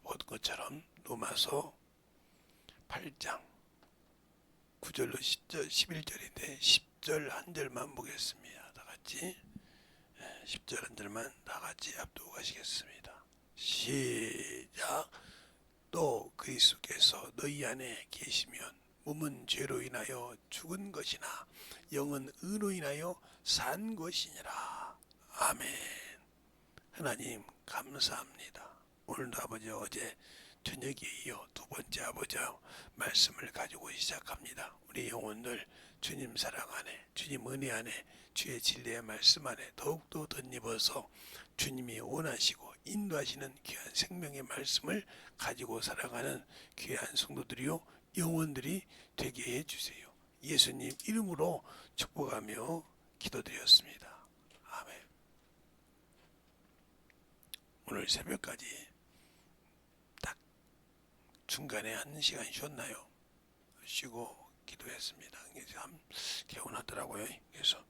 본 것처럼 로마서 8장 9절로 10절, 11절인데 10절 한 절만 보겠습니다. 다 같이 10절 한 절만 다 같이 합독 하시겠습니다. 시작. 또 그리스도께서 너희 안에 계시면 몸은 죄로 인하여 죽은 것이나 영은 의로 인하여 산 것이니라. 아멘. 하나님 감사합니다. 오늘도 아버지 어제 저녁에 이어 두 번째 아버지 말씀을 가지고 시작합니다. 우리 영혼들 주님 사랑 안에 주님 은혜 안에 주의 진리의 말씀 안에 더욱더 덧입어서 주님이 원하시고 인도하시는 귀한 생명의 말씀을 가지고 살아가는 귀한 성도들이요 영혼들이 되게 해주세요. 예수님 이름으로 축복하며 기도드렸습니다. 아멘. 오늘 새벽까지 딱 중간에 한 시간 쉬었나요? 쉬고 기도했습니다. 참 개운하더라고요. 그래서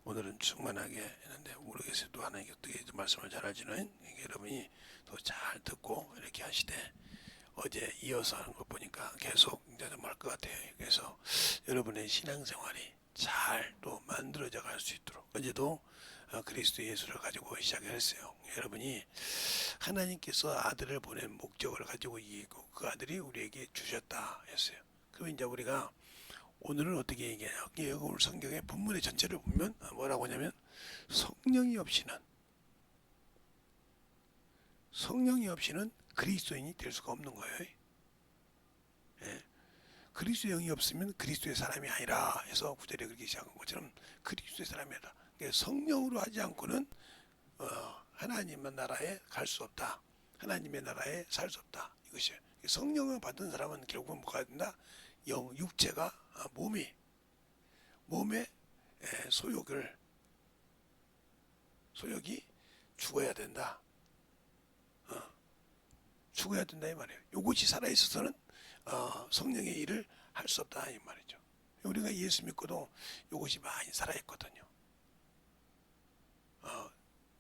오늘은 충만하게 했는데 모르겠어요. 또 하나님께 어떻게 말씀을 잘하지는 여러분이 더 잘 듣고 이렇게 하시되 어제 이어서 하는 거 보니까 계속 이제 좀 할 것 같아요. 그래서 여러분의 신앙생활이 잘 또 만들어져 갈 수 있도록 어제도 그리스도 예수를 가지고 시작했어요. 여러분이 하나님께서 아들을 보낸 목적을 가지고 이해했고 그 아들이 우리에게 주셨다 했어요. 그럼 이제 우리가 오늘은 어떻게 얘기해요? 오늘 성경의 본문의 전체를 보면 뭐라고 하냐면 성령이 없이는 그리스도인이 될 수가 없는 거예요. 예. 그리스도의 영이 없으면 그리스도의 사람이 아니라 해서 구절에 그렇게 시작한 것처럼 그리스도의 사람이다. 성령으로 하지 않고는 하나님의 나라에 갈 수 없다. 하나님의 나라에 살 수 없다. 이것이에요. 성령을 받은 사람은 결국은 뭐가 된다? 육체가 몸의 소욕이 죽어야 된다. 죽어야 된다 이 말이에요. 이것이 살아 있어서는 성령의 일을 할 수 없다 이 말이죠. 우리가 예수 믿고도 이것이 많이 살아 있거든요.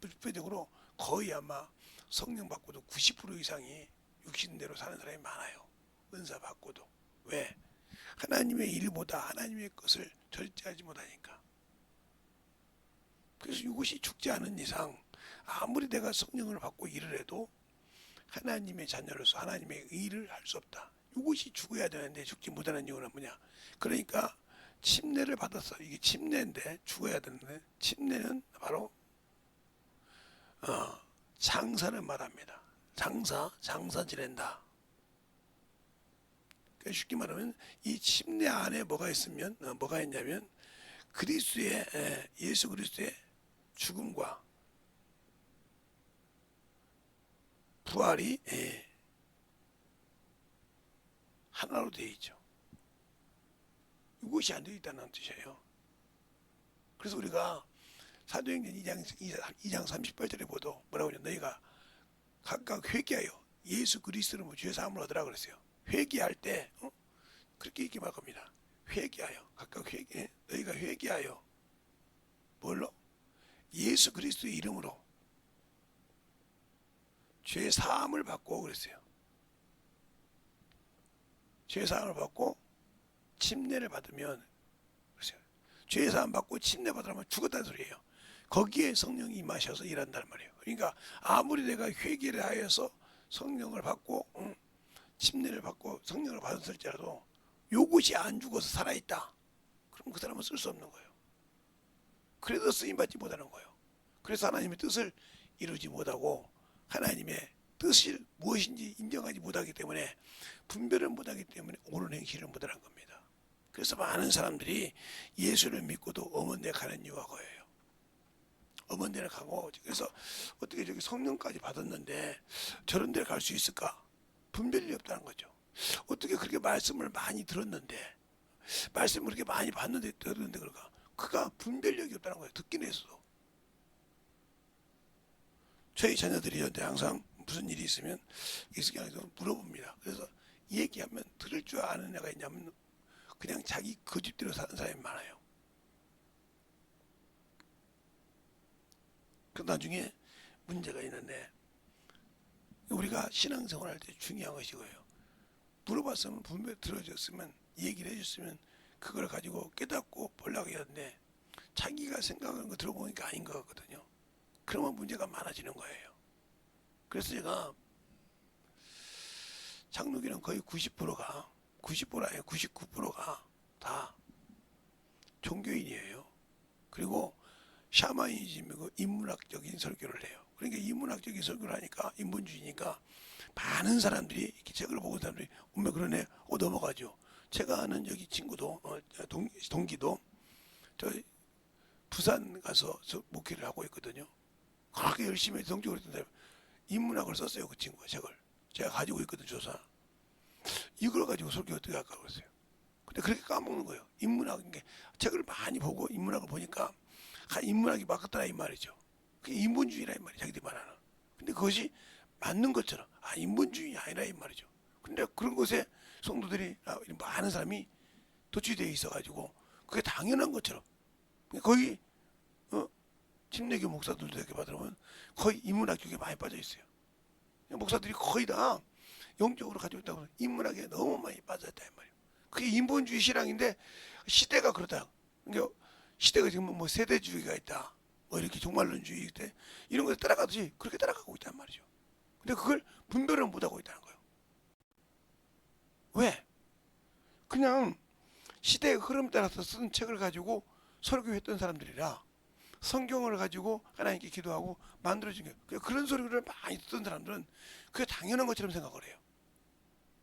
불표적으로 거의 아마 성령 받고도 90% 이상이 육신대로 사는 사람이 많아요. 은사 받고도. 왜? 하나님의 일보다 하나님의 것을 절제하지 못하니까. 그래서 이것이 죽지 않은 이상 아무리 내가 성령을 받고 일을 해도 하나님의 자녀로서 하나님의 일을 할 수 없다. 이것이 죽어야 되는데 죽지 못하는 이유는 뭐냐? 그러니까 침례를 받았어. 이게 침례인데 죽어야 되는데 침례는 바로 장사를 말합니다. 장사 지낸다. 그러니까 쉽게 말하면 이 침례 안에 뭐가 있으면 뭐가 있냐면 예수 그리스도의 죽음과 부활이 하나로 되어 있죠. 이것이 안 되어 있다는 뜻이에요. 그래서 우리가 사도행전 2장 38절에 보도 뭐라고 하냐? 너희가 각각 회개하여 예수 그리스도로 죄 사함을 얻으라 그랬어요. 회개할 때 그렇게 얘기 말 겁니다. 회개하여 각각 너희가 회개하여 뭘로? 예수 그리스도의 이름으로 죄 사함을 받고 그랬어요. 죄 사함을 받고 침례를 받으면 그랬어요. 죄 사함 받고 침례 받으면 죽었다는 소리예요. 거기에 성령이 임하셔서 일한다는 말이에요. 그러니까 아무리 내가 회개를 하여서 성령을 받고 침례를 받고 성령을 받았을지라도 요것이 안 죽어서 살아있다. 그럼 그 사람은 쓸 수 없는 거예요. 그래도 쓰임받지 못하는 거예요. 그래서 하나님의 뜻을 이루지 못하고 하나님의 뜻이 무엇인지 인정하지 못하기 때문에 분별을 못하기 때문에 옳은 행실을 못하는 겁니다. 그래서 많은 사람들이 예수를 믿고도 엄원대 가는 이유가 그거예요. 엄원대를 가고 그래서 어떻게 저기 성령까지 받았는데 저런 데를 갈 수 있을까? 분별이 없다는 거죠. 어떻게 그렇게 말씀을 많이 들었는데 말씀을 그렇게 많이 들었는데 그가 분별력이 없다는 거예요. 듣긴 했어도. 저희 자녀들이 저한테 항상 무슨 일이 있으면 익숙해서 물어봅니다. 그래서 얘기하면 들을 줄 아는 애가 있냐면 그냥 자기 고집대로 사는 사람이 많아요. 그 나중에 문제가 있는데 우리가 신앙생활할 때 중요한 것이 이거예요. 물어봤으면 분명히 들어줬으면 얘기를 해줬으면 그걸 가지고 깨닫고 보려고 했는데 자기가 생각하는 거 들어보니까 아닌 것 같거든요. 그러면 문제가 많아지는 거예요. 그래서 제가 장로교는 거의 90%가 90% 아니에요. 99%가 다 종교인이에요. 그리고 샤머니즘이고 인문학적인 설교를 해요. 그러니까 인문학적인 설교를 하니까 인본주의니까 많은 사람들이 이렇게 책을 보고 사람들이 오면 그러네 넘어가죠. 제가 아는 여기 친구도 동기도 저 부산 가서 목회를 하고 있거든요. 그렇게 열심히 성적으로 했던 사람 인문학을 썼어요. 그 친구가 책을 제가 가지고 있거든 조사. 이걸 가지고 설교 어떻게 할까 그랬어요. 근데 그렇게 까먹는 거예요. 인문학인 게 책을 많이 보고 인문학을 보니까 인문학이 맞겠더라 이 말이죠. 그게 인본주의라 이 말이에요. 자기들이 말하는. 근데 그것이 맞는 것처럼 인본주의 아니라 이 말이죠. 근데 그런 것에 성도들이 많은 사람이 도취되어 있어가지고 그게 당연한 것처럼 거의 침례교 목사들도 이렇게 받으면 거의 인문학 쪽에 많이 빠져 있어요. 목사들이 거의 다 영적으로 가지고 있다고 인문학에 너무 많이 빠졌다 이 말이에요. 그게 인본주의 신앙인데 시대가 그렇다. 그러니까 시대가 지금 뭐 세대주의가 있다. 뭐 이렇게 종말론주의 때 이런 거 따라가듯이 그렇게 따라가고 있단 말이죠. 근데 그걸 분별을 못하고 있다는 거예요. 왜? 그냥 시대의 흐름 따라서 쓴 책을 가지고 설교했던 사람들이라 성경을 가지고 하나님께 기도하고 만들어진 게 그런 소리를 많이 듣던 사람들은 그게 당연한 것처럼 생각을 해요.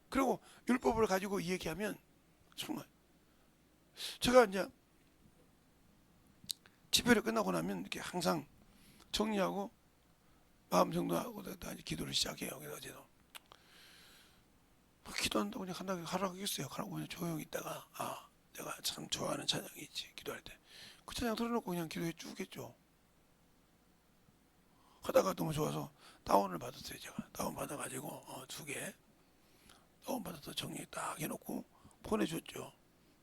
그리고 율법을 가지고 얘기하면 정말 제가 이제 집회를 끝나고 나면 이렇게 항상 정리하고 마음 정도하고 기도를 시작해요. 그래서 어제도 기도한다고 그냥 한다고 하라고 하겠어요. 하라고 그냥 조용히 있다가 내가 참 좋아하는 찬양이 있지 기도할 때 그 찬양 틀어놓고 그냥 기도해 주겠죠. 하다가 너무 좋아서 다운을 받았어요. 제가 다운 받아가지고 2개 다운 받아서 정리 딱 해놓고 보내줬죠.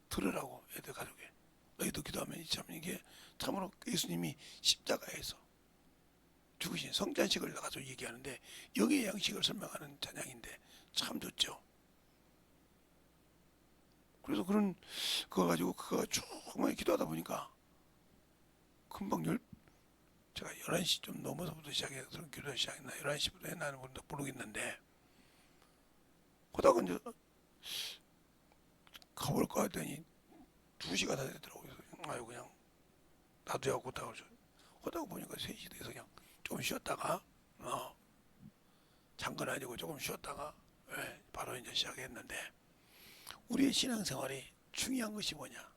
들으라고 애들 가족에 너희도 기도하면 참 이게 참으로 예수님이 십자가에서 죽으신 성찬식을 나가서 얘기하는데 영의 양식을 설명하는 찬양인데 참 좋죠. 그래서 그거 가지고 그거 쭉 많이 기도하다 보니까 금방 제가 11시 좀 넘어서부터 시작해서 기도 시작했나 11시부터 했나는 모르겠는데 그러다가 이제 가볼까 했더니 2시가 다 되더라고요. 아유 그냥 놔둬야 곧다가 하다가 보니까 3시 돼서 그냥 좀 쉬었다가 잠깐 아니고 조금 쉬었다가 바로 이제 시작했는데 우리의 신앙생활이 중요한 것이 뭐냐?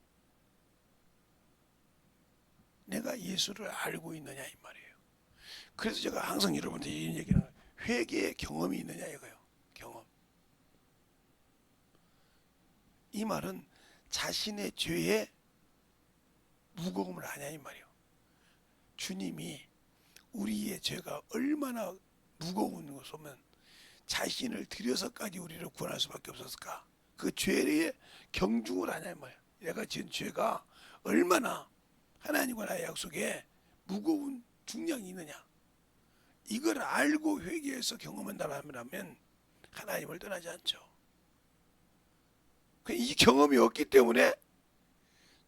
내가 예수를 알고 있느냐 이 말이에요. 그래서 제가 항상 여러분들 이런 얘기를 하는 회개의 경험이 있느냐 이거예요. 경험. 이 말은 자신의 죄의 무거움을 아냐 이 말이에요. 주님이 우리의 죄가 얼마나 무거운 것이면 자신을 들여서까지 우리를 구원할 수밖에 없었을까? 그 죄의 경중을 아냐 이 말이에요. 내가 지은 죄가 얼마나 하나님과 나의 약속에 무거운 중량이 있느냐. 이걸 알고 회개해서 경험한다면 하나님을 떠나지 않죠. 이 경험이 없기 때문에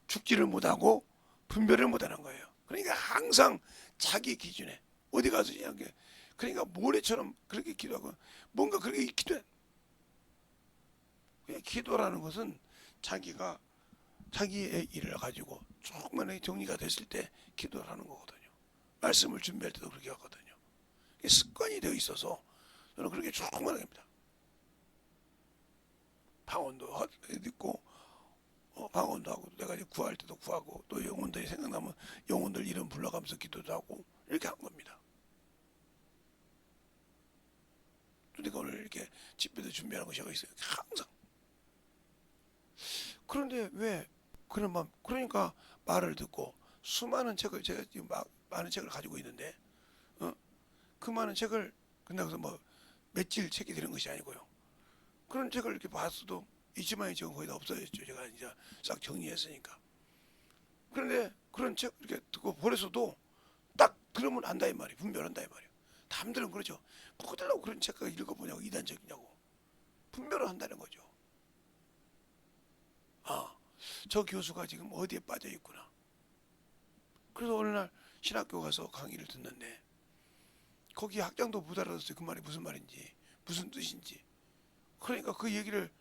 죽지를 못하고 분별을 못하는 거예요. 그러니까 항상 자기 기준에 어디 가서 이렇게 그러니까 모래처럼 그렇게 기도하고 뭔가 그렇게 기도라는 것은 자기가 자기의 일을 가지고 조금만 정리가 됐을 때 기도를 하는 거거든요. 말씀을 준비할 때도 그렇게 하거든요. 습관이 되어 있어서 저는 그렇게 조금만 합니다. 방언도 듣고 방언도 하고 내가 이제 구할 때도 구하고 또 영혼들이 생각나면 영혼들 이름 불러가면서 기도도 하고 이렇게 한 겁니다. 그러니까 오늘 이렇게 집회도 준비하는 것이 있어요. 항상. 그런데 왜 그런 마음? 그러니까 말을 듣고 수많은 책을 제가 지금 많은 책을 가지고 있는데 그 많은 책을 그냥 뭐 며칠 책이 되는 것이 아니고요. 그런 책을 이렇게 봤어도 잊지만이 지금 거의 다 없어졌죠. 제가 이제 싹 정리했으니까. 그런데 그런 책 이렇게 듣고 버려서도 딱 들으면 안다 이 말이에요. 분별한다 이 말이에요. 남들은 그러죠. 뭐들라고 그런 책을 읽어보냐고, 이단적이냐고. 분별을 한다는 거죠. 아, 저 교수가 지금 어디에 빠져 있구나. 그래서 어느 날 신학교 가서 강의를 듣는데 거기 학장도 못 알아들었어요. 그 말이 무슨 말인지, 무슨 뜻인지. 그러니까 그 얘기를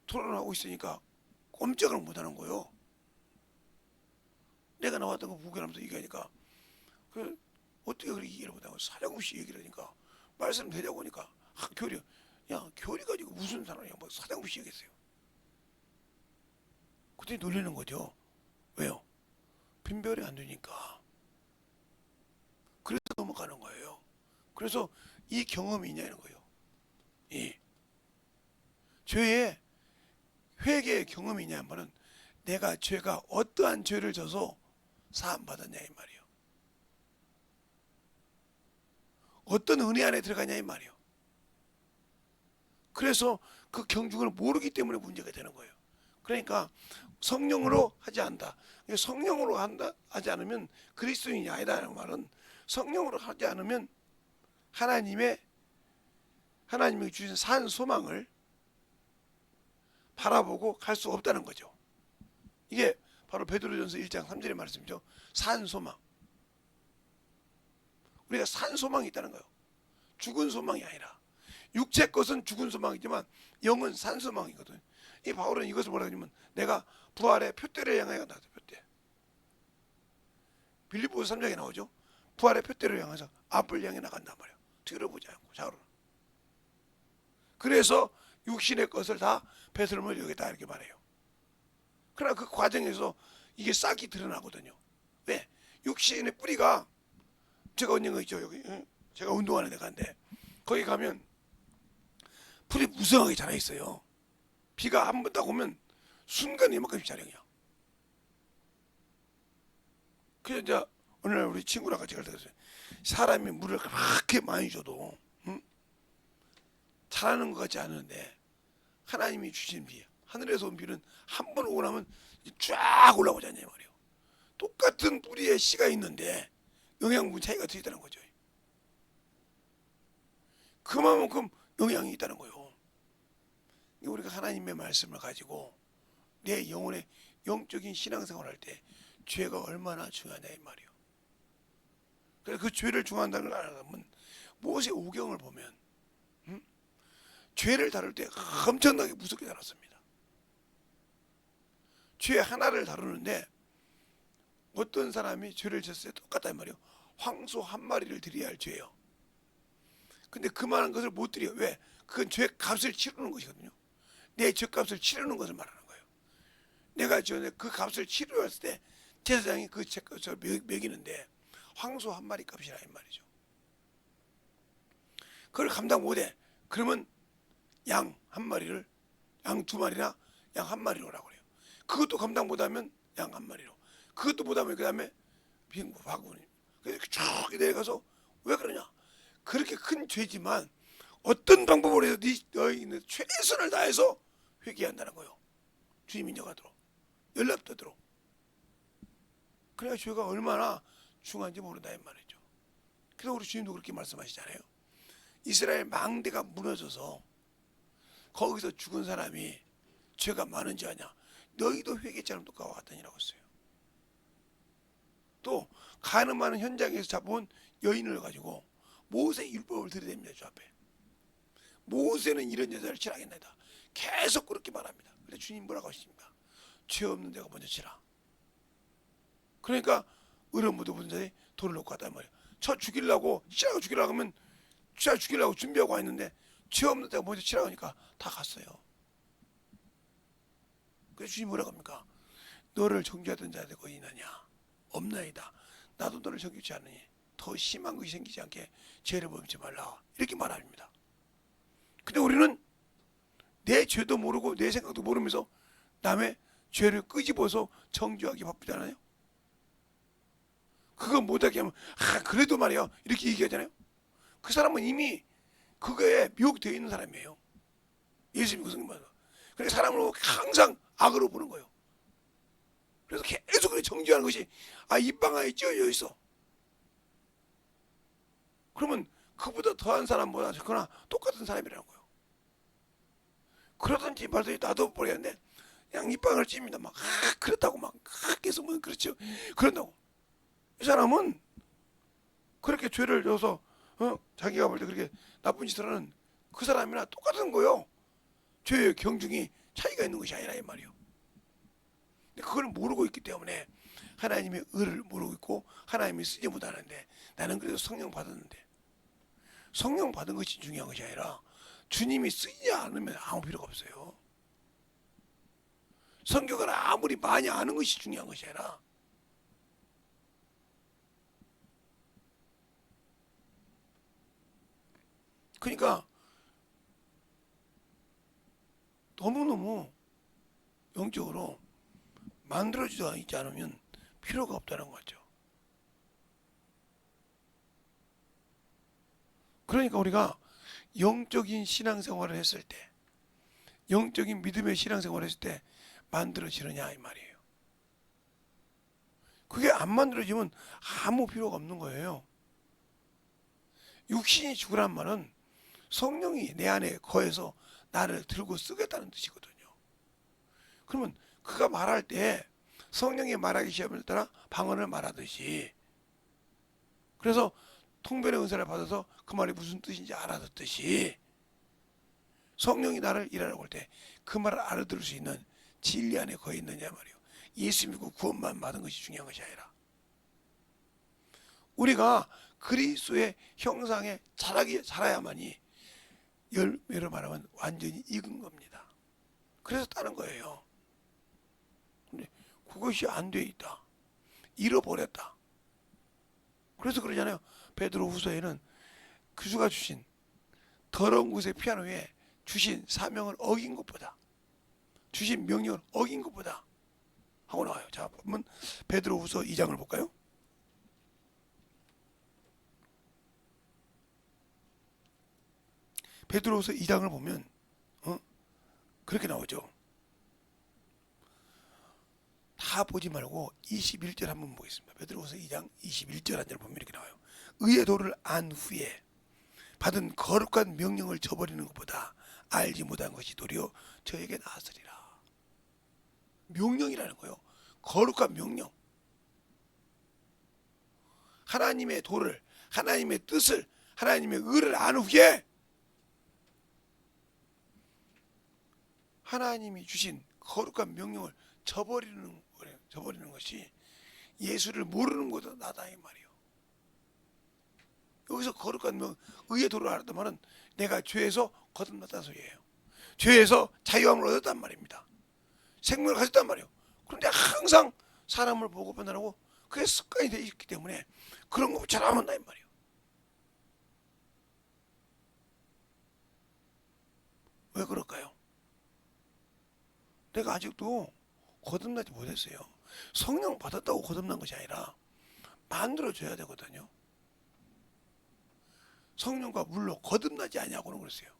토론하고 있으니까 꼼짝을 못 하는 거예요. 내가 나왔던 거 구경하면서 얘기하니까 그 어떻게 그렇게 얘기를 못하고 사정없이 얘기를 하니까 말씀드리려고 하니까 교리, 야 교리 가지고 무슨 사람이야, 뭐 사정없이 얘기했어요. 그때 놀리는 거죠. 왜요? 분별이 안 되니까. 그래서 넘어가는 거예요. 그래서 이 경험이 있냐는 거예요. 이 죄의 회개의 경험이 있냐는 말은 내가 죄가 어떠한 죄를 져서 사함 받았냐 이 말이에요. 어떤 은혜 안에 들어가냐 이 말이에요. 그래서 그 경중을 모르기 때문에 문제가 되는 거예요. 그러니까 성령으로 하지 않는다. 성령으로 한다 하지 않으면 그리스도인이 아니다라는 말은 성령으로 하지 않으면 하나님이 주신 산 소망을 바라보고 갈 수 없다는 거죠. 이게 바로 베드로전서 1장 3절의 말씀이죠. 산 소망. 우리가 산 소망이 있다는 거예요. 죽은 소망이 아니라. 육체 것은 죽은 소망이지만 영은 산 소망이거든. 이 바울은 이것을 뭐라 하냐면 내가 부활의 표대를 향하여 간다. 표대. 빌립보서 3장에 나오죠. 부활의 표대를 향해서 앞을 향해 나간단 말이에요. 뒤로 보지 않고 좌우로. 그래서 육신의 것을 다 배설물 여기다 이렇게 말해요. 그러나 그 과정에서 이게 싹이 드러나거든요. 왜? 육신의 뿌리가 제가 얻는 거 있죠. 여기 제가 운동하는 데 간데 거기 가면 풀이 무성하게 자라 있어요. 비가 한 번 딱 오면 순간 이만큼 자령이야. 그래서 이제 어느 날 우리 친구랑 같이 갈 때 그랬어요. 사람이 물을 그렇게 많이 줘도 자라는 것 같지 않은데 하나님이 주신 비, 하늘에서 온 비는 한 번 오고 나면 쫙 올라오지 않냐 말이에요. 똑같은 뿌리에 씨가 있는데 영양분 차이가 들있다는 거죠. 그만큼 영향이 있다는 거예요. 우리가 하나님의 말씀을 가지고 내 영혼의 영적인 신앙생활을 할 때 죄가 얼마나 중요하냐 이 말이에요. 그래서 그 죄를 중요한다는 걸 알아가면 모세 오경을 보면 죄를 다룰 때 엄청나게 무섭게 다뤘습니다. 죄 하나를 다루는데 어떤 사람이 죄를 졌을 때 똑같단 말이에요. 황소 한 마리를 드려야 할 죄예요. 근데 그만한 것을 못 드려. 왜? 그건 죄 값을 치르는 것이거든요. 내 죄 값을 치르는 것을 말하는 거예요. 내가 전에 그 값을 치르었을 때 제사장이 그 죄 값을 매기는데 황소 한 마리 값이라 이 말이죠. 그걸 감당 못해. 그러면 양 한 마리를, 양 두 마리나 양 한 마리로 오라고 그래요. 그것도 감당 못하면 양 한 마리로. 그것도 못하면 그 다음에 빙고 바구니. 이렇게 쭉 내려가서 왜 그러냐? 그렇게 큰 죄지만 어떤 방법으로 해서 너희는 최선을 다해서 회개한다는 거예요. 주님 인정하도록, 연락되도록. 그래야 죄가 얼마나 중요한지 모른다 이 말이죠. 그래서 우리 주님도 그렇게 말씀하시잖아요. 이스라엘 망대가 무너져서 거기서 죽은 사람이 죄가 많은지 아냐? 너희도 회개자는 똑같아 같으니라고 했어요. 또 가늠하는 현장에서 잡아온 여인을 가지고 모세 율법을 들이댑니다. 주 앞에. 모세는 이런 여자를 치라겠나이다. 계속 그렇게 말합니다. 그래서 주님 뭐라고 하십니까? 죄 없는 데가 먼저 치라. 그러니까 의로운 모든 분들이 돌을 놓고 갔단 말이에요. 저 죽이려고 치라고 죽이려고 하면 저 죽이려고 준비하고 와 있는데 죄 없는 데가 먼저 치라고 하니까 다 갔어요. 그래서 주님 뭐라고 합니까? 너를 정죄하던 자들 거기 있느냐? 없나이다. 나도 너를 정죄치 않으니 더 심한 것이 생기지 않게 죄를 범치 말라. 이렇게 말합니다. 근데 우리는 내 죄도 모르고 내 생각도 모르면서 남의 죄를 끄집어서 정죄하기 바쁘잖아요. 그거 못하게 하면 그래도 말이야 이렇게 얘기하잖아요. 그 사람은 이미 그거에 미혹되어 있는 사람이에요. 예수 믿고 성경 받아. 그래서 사람을 항상 악으로 보는 거예요. 그래서 계속 그렇게 정죄하는 것이 입방아에 찌어져 있어. 그러면 그보다 더한 사람보다 적거나 똑같은 사람이라는 거예요. 그러든지 말든지 나도 모르겠는데 그냥 입방을 찝니다. 막 그렇다고 막 계속 뭐 그렇죠. 그런다고 이 사람은 그렇게 죄를 져서 자기가 볼 때 그렇게 나쁜 짓을 하는 그 사람이나 똑같은 거요. 죄의 경중이 차이가 있는 것이 아니라 이 말이요. 근데 그걸 모르고 있기 때문에 하나님의 의를 모르고 있고 하나님이 쓰지 못하는데 나는 그래도 성령 받았는데 성령 받은 것이 중요한 것이 아니라 주님이 쓰지 않으면 아무 필요가 없어요. 성경을 아무리 많이 아는 것이 중요한 것이 아니라 그러니까 너무너무 영적으로 만들어지지 있지 않으면 필요가 없다는 거죠. 그러니까 우리가 영적인 신앙생활을 했을 때 영적인 믿음의 신앙생활을 했을 때 만들어지느냐 이 말이에요. 그게 안 만들어지면 아무 필요가 없는 거예요. 육신이 죽으란 말은 성령이 내 안에 거해서 나를 들고 쓰겠다는 뜻이거든요. 그러면 그가 말할 때 성령이 말하기 시험을 따라 방언을 말하듯이 그래서 통변의 은사를 받아서 그 말이 무슨 뜻인지 알아듣듯이 성령이 나를 일하라고 할 때 그 말을 알아들을 수 있는 진리 안에 거해 있느냐 말이에요. 예수 믿고 구원만 받은 것이 중요한 것이 아니라 우리가 그리스도의 형상에 자라야만이 열매로 말하면 완전히 익은 겁니다. 그래서 따는 거예요. 근데 그것이 안 돼 있다. 잃어버렸다. 그래서 그러잖아요. 베드로 후서에는 그주가 주신 더러운 곳의 피아노 위에 주신 사명을 어긴 것보다 주신 명령을 어긴 것보다 하고 나와요. 자, 한번 베드로 후서 2장을 볼까요? 베드로 후서 2장을 보면 그렇게 나오죠. 다 보지 말고 21절 한번 보겠습니다. 베드로후서 2장 21절 한 절 보면 이렇게 나와요. 의의 도를 안 후에 받은 거룩한 명령을 저버리는 것보다 알지 못한 것이 도리어 저에게 나았으리라. 명령이라는 거예요. 거룩한 명령. 하나님의 도를, 하나님의 뜻을, 하나님의 의를 안 후에 하나님이 주신 거룩한 명령을 저버리는 거예요. 저버리는 것이 예수를 모르는 것보다 나다 이 말이에요. 여기서 거룩한 의의 도를 알았단 말은 내가 죄에서 거듭났다는 소리예요. 죄에서 자유함을 얻었단 말입니다. 생명을 가졌단 말이에요. 그런데 항상 사람을 보고 판단하고 그게 습관이 되어 있기 때문에 그런 거 잘하면 나이 말이에요. 왜 그럴까요? 내가 아직도 거듭나지 못했어요. 성령 받았다고 거듭난 것이 아니라 만들어줘야 되거든요. 성령과 물로 거듭나지 아니하고는 그랬어요.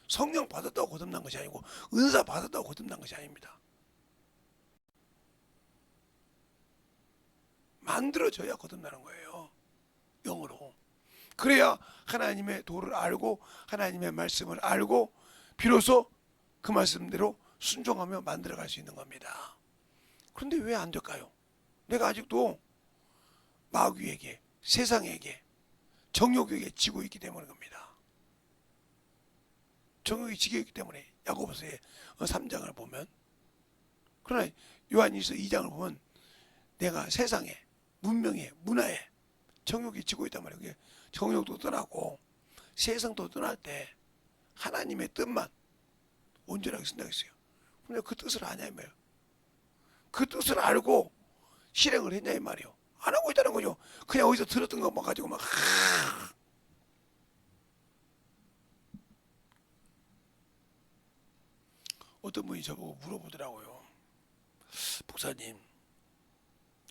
성령 받았다고 거듭난 것이 아니고 은사 받았다고 거듭난 것이 아닙니다. 만들어져야 거듭나는 거예요. 영으로. 그래야 하나님의 도를 알고 하나님의 말씀을 알고 비로소 그 말씀대로 순종하며 만들어갈 수 있는 겁니다. 그런데 왜 안 될까요? 내가 아직도 마귀에게 세상에게 정욕에게 지고 있기 때문인 겁니다. 정욕이 지고 있기 때문에 야고보서의 3장을 보면 그러나 요한일서 2장을 보면 내가 세상에 문명에 문화에 정욕이 지고 있단 말이에요. 정욕도 떠나고 세상도 떠날 때 하나님의 뜻만 온전하게 쓴다고 했어요. 근데 그 뜻을 아냐 이 말이에요. 그 뜻을 알고 실행을 했냐 이 말이에요. 안 하고 있다는 거죠. 그냥 어디서 들었던 것만 가지고 막 어떤 분이 저보고 물어보더라고요. 목사님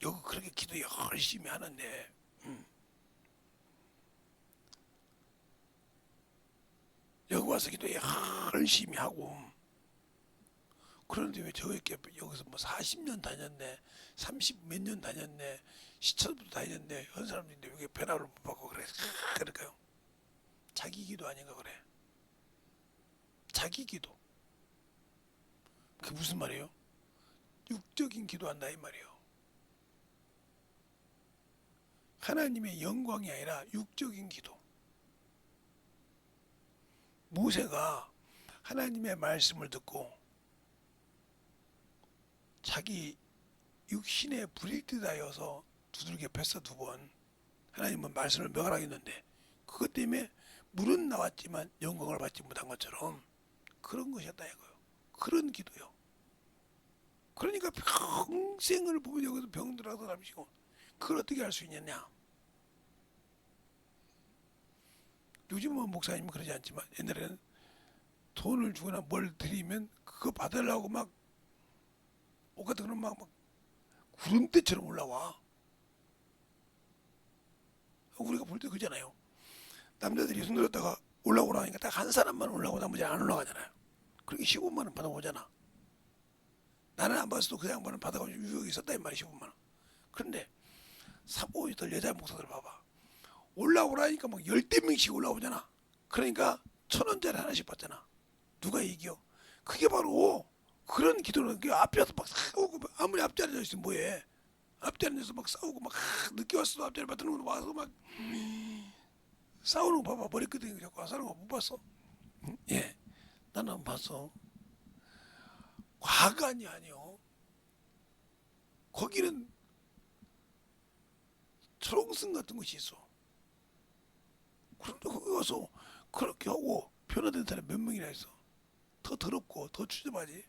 여기 그렇게 기도 열심히 하는데 여기 와서 기도 열심히 하고 그런데 왜 저렇게 여기서 뭐 40년 다녔네 30 몇 년 다녔네 시천부터 다 했는데 한 사람들인데 왜 변화를 못 받고 그래? 그럴까요? 자기 기도 아닌가 그래. 자기 기도. 그게 무슨 말이에요? 육적인 기도한다 이 말이에요. 하나님의 영광이 아니라 육적인 기도. 모세가 하나님의 말씀을 듣고 자기 육신에 불일 듯하여서 두들겨 팼어 2번. 하나님은 말씀을 명하라했는데 그것 때문에 물은 나왔지만 영광을 받지 못한 것처럼 그런 것이었다 이거예요. 그런 기도요. 그러니까 평생을 보면 여기서 병들어서 사람이시고 그걸 어떻게 할 수 있느냐. 요즘은 목사님은 그러지 않지만 옛날에는 돈을 주거나 뭘 드리면 그거 받으려고 막 옷 같은 거는 막 구름대처럼 올라와. 우리가 볼 때 그잖아요. 남자들이 손 들었다가 올라오라 하니까 딱 한 사람만 올라오고 나머지 안 올라가잖아요. 그렇게 15만 원 받아오잖아. 나는 안 받았어도 그 양반은 받아가지고 유혹이 있었다 이 말이 15만 원. 그런데 사모이들 여자 목사들 봐봐. 올라오라니까 막 10대 명씩 올라오잖아. 그러니까 1,000원짜리 하나씩 받잖아. 누가 이겨? 그게 바로 그런 기도는 그 앞에 와서 막 싸우고 아무리 앞자리 앉아 있으면 뭐해? 앞자리 앉아서 막 싸우고 막 늦게 왔어도 앞자리 받는 거 와서 막 싸우는 거 봐봐. 머리끄댕이 자꾸 싸우는 거 못 봤어? 응? 예, 나는 안 봤어. 과간이 아니요. 거기는 초롱성 같은 것이 있어. 그런데 거기 가서 그렇게 하고 변화된 사람 몇 명이나 있어. 더 더럽고 더 추접하지.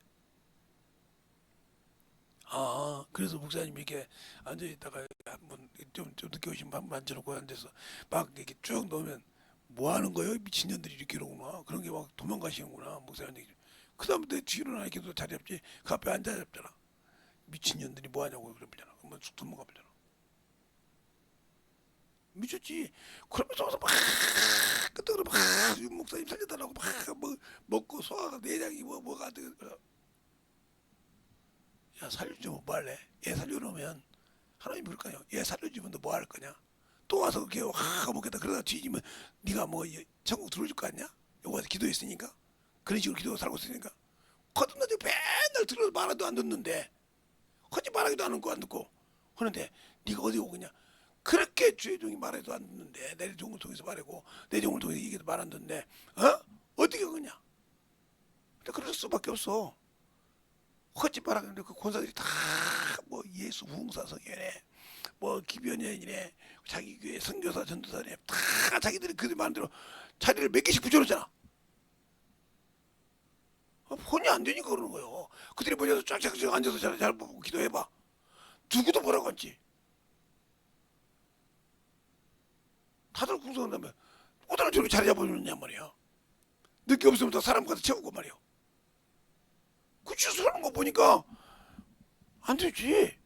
아, 그래서 목사님 이렇게 앉아있다가 한번 좀 늦게 오시면 한번 앉혀놓고 앉아서 막 이렇게 쭉 넣으면 뭐 하는 거예요? 미친년들이 이렇게 이러구나. 그런 게 막 도망가시는구나. 목사님 얘기. 그 다음에 내 뒤로 나니까 자리 잡지. 그 앞에 앉아 잡잖아. 미친년들이 뭐 하냐고 그러잖아. 그러면 쑥 도망가잖아. 미쳤지. 그러면서 와서 막 끄떡으로 막 목사님 살려달라고 막 뭐 먹고 소화가 내장이 뭐가 야 살려주지 뭐 할래? 얘 살려놓으면 하나님 부를 거냐? 얘 살려주면 너 뭐 할 거냐? 또 와서 그렇게 확 먹겠다 그러다 뒤지면 네가 뭐 천국 들어줄 거 아니야? 여기 와서 기도했으니까 그런 식으로 기도 살고 있으니까 거듭나지 맨날 들어도 말도 안 듣는데 하지 말하기도 안 듣고 안 듣고 하는데 네가 어디 오겠냐? 그렇게 주의 종이 말해도 안 듣는데 내 종을 통해서 말하고 내 종을 통해서 이게 말 안 듣는데 어떻게 하겠냐? 근데 그럴 수밖에 없어. 하지 말하는데 그 권사들이 다 뭐 예수 후흥사성이네 뭐 기변연이네 자기 교회 선교사 전도사네 다 자기들이 그들 마음대로 자리를 몇 개씩 붙여놓잖아. 혼이 안 되니까 그러는 거예요. 그들이 모여서 쫙쫙쫙 앉아서 잘 보고 기도해봐. 누구도 뭐라고 하지. 다들 궁성한다며 어디를 저렇게 자리 잡아주느냐 말이야. 늦게 없으면 다 사람 가서 채우고 말이야. 그 짓을 하는 거 보니까 안 되지.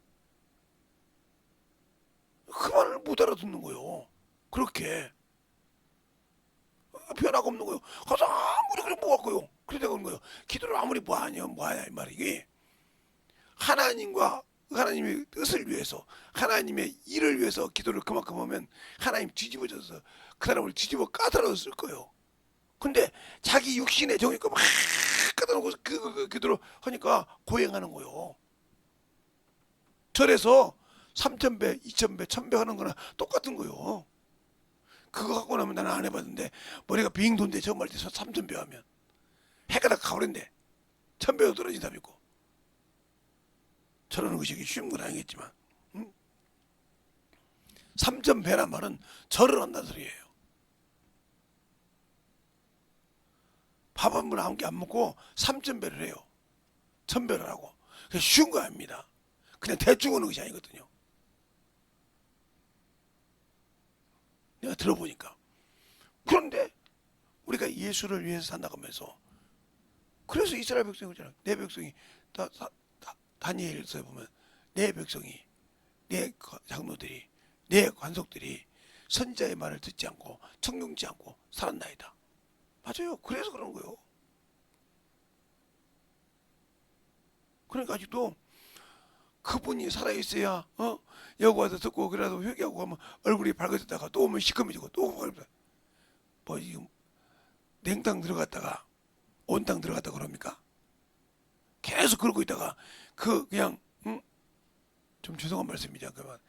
그 말을 못 알아듣는 거요. 그렇게 변화가 없는 거요. 가서 아무리 그래 뭐 할거요. 그러다 그런 거요. 기도를 아무리 뭐하냐 이 말이기. 하나님과 하나님의 뜻을 위해서 하나님의 일을 위해서 기도를 그만큼 하면 하나님 뒤집어져서 그 사람을 뒤집어 까다로워 쓸 거예요. 근데 자기 육신의 정이 막 까다놓고 그 기도를 하니까 고행하는 거요. 절에서 3,000배, 2,000배, 1,000배 하는 거나 똑같은 거요. 그거 갖고 나면 나는 안 해봤는데 머리가 빙 돈데 저 말 때 3,000배 하면 해가 다 가오랜데 1,000배로 떨어진 사람 있고 저러는 것이 쉬운 건 아니겠지만 3,000배란 말은 절을 한다는 소리예요. 밥 한 번 한 개 안 먹고 3,000배를 해요. 1,000배를 하고. 그게 쉬운 거 아닙니다. 그냥 대충 하는 것이 아니거든요. 내가 들어보니까. 그런데 우리가 예수를 위해서 산다고 하면서 그래서 이스라엘 백성이 그러잖아. 내 백성이 다니엘서에 보면 내 백성이 내 장로들이 내 관속들이 선자의 말을 듣지 않고 청경지 않고 살았나이다. 맞아요. 그래서 그런 거예요. 그러니까 아직도 그분이 살아있어야 여기 와서 듣고 그래도 회개하고 하면 얼굴이 밝아졌다가 또 오면 시커매지고 또 밝아져. 뭐 지금 냉탕 들어갔다가 온탕 들어갔다 그럽니까? 계속 그러고 있다가 그냥 좀 죄송한 말씀이죠. 그만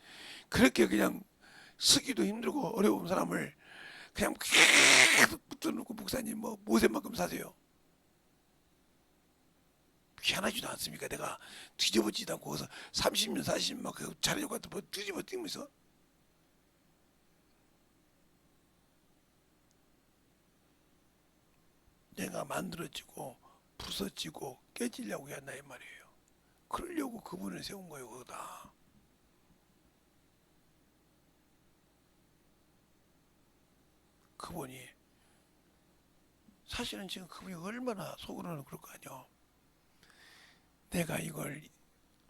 그렇게 그냥 쓰기도 힘들고 어려운 사람을 그냥 계속 붙여놓고 목사님 뭐 모세만큼 사세요. 희한하지도 않습니까? 내가 뒤집어지도 않고 거기서 30년 40년 막 잘해주고 뭐 뒤집어 뛰면서 내가 만들어지고 부서지고 깨지려고 한다 이 말이에요. 그러려고 그분을 세운 거예요. 거기다. 그분이 사실은 지금 그분이 얼마나 속으로는 그럴 거 아니야. 내가 이걸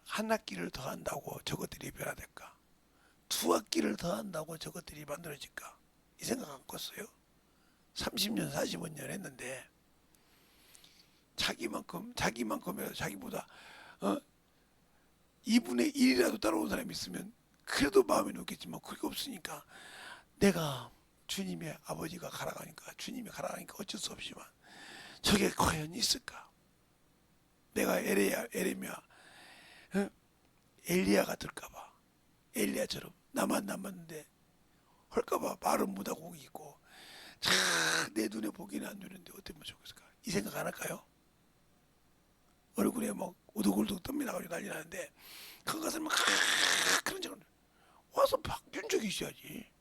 한 학기를 더 한다고 저것들이 변화될까? 두 학기를 더 한다고 저것들이 만들어질까? 이 생각 안 꿨어요? 30년 45년 했는데 자기만큼이라도 자기보다 2분의 1이라도 따라온 사람이 있으면 그래도 마음이 놓겠지만 그게 없으니까 내가 주님의 아버지가 가라가니까 주님이 가라가니까 어쩔 수 없지만 저게 과연 있을까? 내가 에레미야 엘리야가 될까봐 엘리야처럼 나만 남았는데 할까봐 말은 못하고 있고 내 눈에 보기는 안 되는데 어떻게 좋겠을까? 이 생각 안 할까요? 얼굴에 막 우두굴뚝 땀이 나가지고 난리 나는데 그것을 막 그런 적은 와서 박윤적이 있어야지.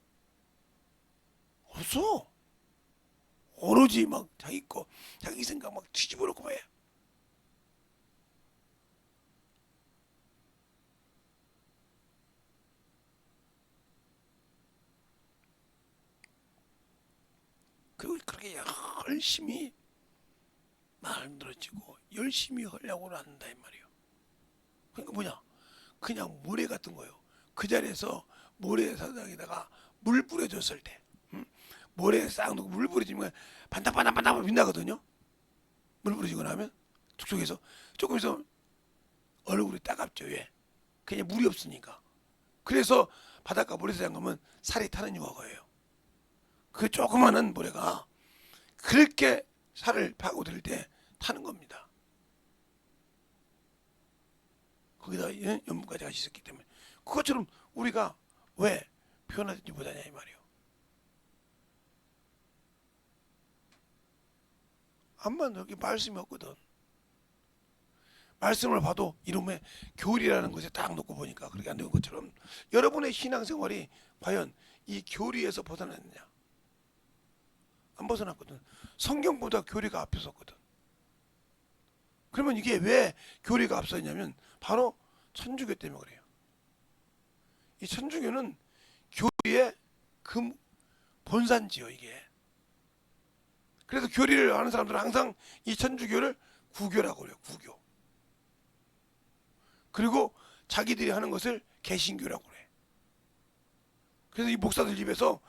없어. 오로지 막 자기 거 자기 생각 막 뒤집어 놓고 해. 그리고 그렇게 열심히 만들어지고 열심히 하려고 한다 이 말이에요. 그러니까 뭐냐? 그냥 모래 같은 거예요. 그 자리에서 모래사장에다가 물 뿌려줬을 때, 모래에 싹 넣고 물 뿌려주면 반짝반짝반짝 빛나거든요. 물 뿌려주고 나면 툭툭해서 조금 있으면 얼굴이 따갑죠. 왜? 그냥 물이 없으니까. 그래서 바닷가 모래사장 가면 살이 타는 이유가 그예요. 그 조그마한 모래가 그렇게 살을 파고들 때 타는 겁니다. 거기다 연분까지 같이 있었기 때문에 그것처럼 우리가 왜 표현하든지 못하냐 이 말이에요. 암만 여기 말씀이 없거든. 말씀을 봐도 이름에 교리라는 것에 딱 놓고 보니까 그렇게 안 되는 것처럼 여러분의 신앙생활이 과연 이 교리에서 벗어났느냐? 안 벗어났거든. 성경보다 교리가 앞서었거든. 그러면 이게 왜 교리가 앞서냐면 바로 천주교 때문에 그래요. 이 천주교는 교리의 그 본산지요 이게. 그래서 교리를 아는 사람들은 항상 이 천주교를 구교라고 그래요. 구교. 그리고 자기들이 하는 것을 개신교라고 그래. 그래서 이 목사들 입에서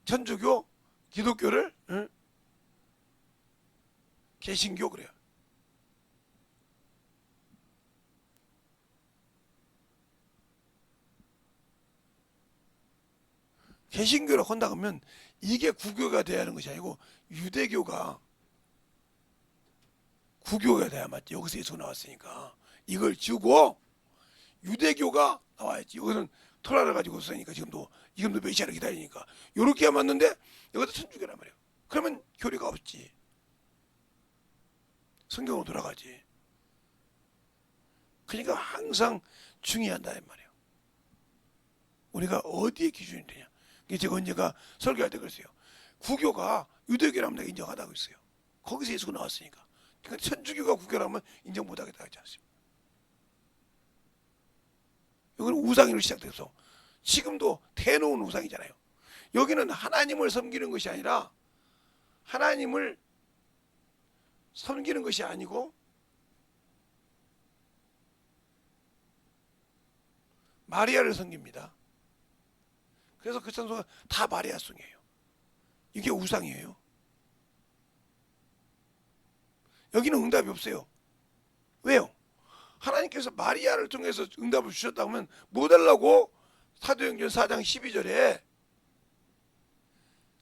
천주교, 기독교를 개신교 그래요. 개신교라고 한다 그러면 이게 구교가 돼야 하는 것이 아니고 유대교가 구교가 돼야 맞지. 여기서 예수 나왔으니까 이걸 지우고 유대교가 나와야지. 여기는 토라를 가지고 쓰니까 지금도 메시아를 기다리니까 요렇게 해야 맞는데 여기도 천주교란 말이에요. 그러면 교리가 없지. 성경으로 돌아가지. 그러니까 항상 중요한다 이 말이에요. 우리가 어디에 기준이 되냐. 제가 언제가 설교할 때 그랬어요. 구교가 유대교라면 내가 인정하다고 했어요. 거기서 예수가 나왔으니까. 그러니까 천주교가 구교라면 인정 못하겠다 하지 않습니까? 여기는 우상으로 시작돼서 지금도 대놓은 우상이잖아요. 여기는 하나님을 섬기는 것이 아니라 하나님을 섬기는 것이 아니고 마리아를 섬깁니다. 그래서 그 찬송가 다 마리아송이에요. 이게 우상이에요. 여기는 응답이 없어요. 왜요? 하나님께서 마리아를 통해서 응답을 주셨다고 하면 뭐 달라고? 사도행전 4장 12절에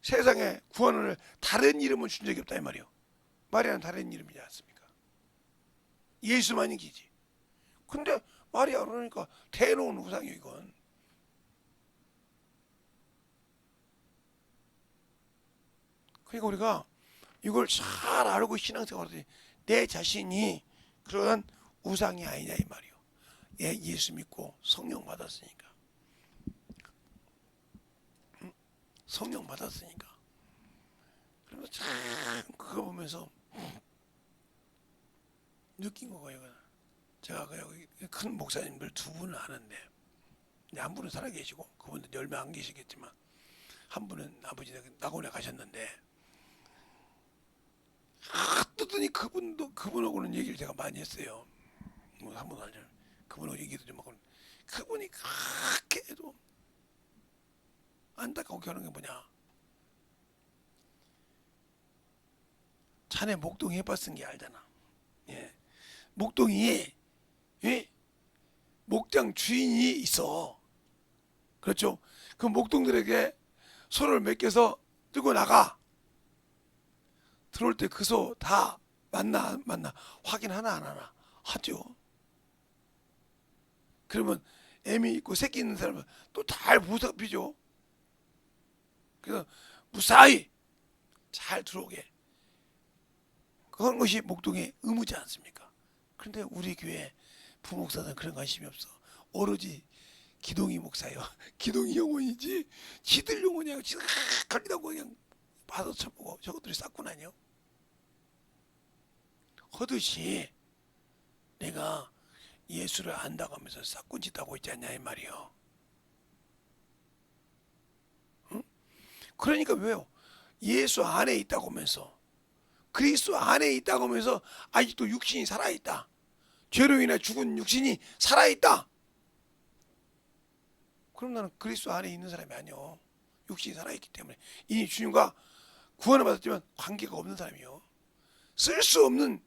세상에 구원을 다른 이름은 준 적이 없다 이 말이요. 마리아는 다른 이름이지 않습니까? 예수만이 기지. 근데 마리아 그러니까 대놓은 우상이요 이건. 그러니까 우리가 이걸 잘 알고 신앙생활을 내 자신이 그런 우상이 아니냐 이 말이요. 예수 믿고 성령 받았으니까. 성령 받았으니까. 그러면서 참 그거 보면서 느낀 거예요. 제가 여기 큰 목사님들 두 분을 아는데 한 분은 살아계시고 그분도 10명 안 계시겠지만 한 분은 아버지 낙원에 가셨는데 뜨더니 그분하고는 얘기를 제가 많이 했어요. 뭐 한 번 알죠. 그분하고 얘기도 좀 하고 그분이 그렇게 해도 안타깝게 하는 게 뭐냐. 자네 목동이 해봤은 게 알잖아. 예. 목동이 예? 목장 주인이 있어. 그렇죠. 그 목동들에게 소를 맡겨서 들고 나가. 들어올 때 그 소 다 맞나 안 맞나 확인 하나 안 하나 하죠. 그러면 애미 있고 새끼 있는 사람은 또 잘 보살피죠. 그래서 무사히 잘 들어오게 그런 것이 목동의 의무지 않습니까? 그런데 우리 교회 부목사는 그런 관심이 없어. 오로지 기동이 목사요. 기동이 영혼이지 지들 영혼이 아니고 지들 걸리다고 그냥 받아 쳐보고 저것들이 쌌군 아니요. 허듯이 내가 예수를 안다고 하면서 싹군 짓 하고 있지 않냐 이 말이요. 응? 그러니까 왜요? 예수 안에 있다고 하면서 그리스도 안에 있다고 하면서 아직도 육신이 살아있다. 죄로 인해 죽은 육신이 살아있다. 그럼 나는 그리스도 안에 있는 사람이 아니요. 육신이 살아있기 때문에 이미 주님과 구원을 받았지만 관계가 없는 사람이요. 쓸 수 없는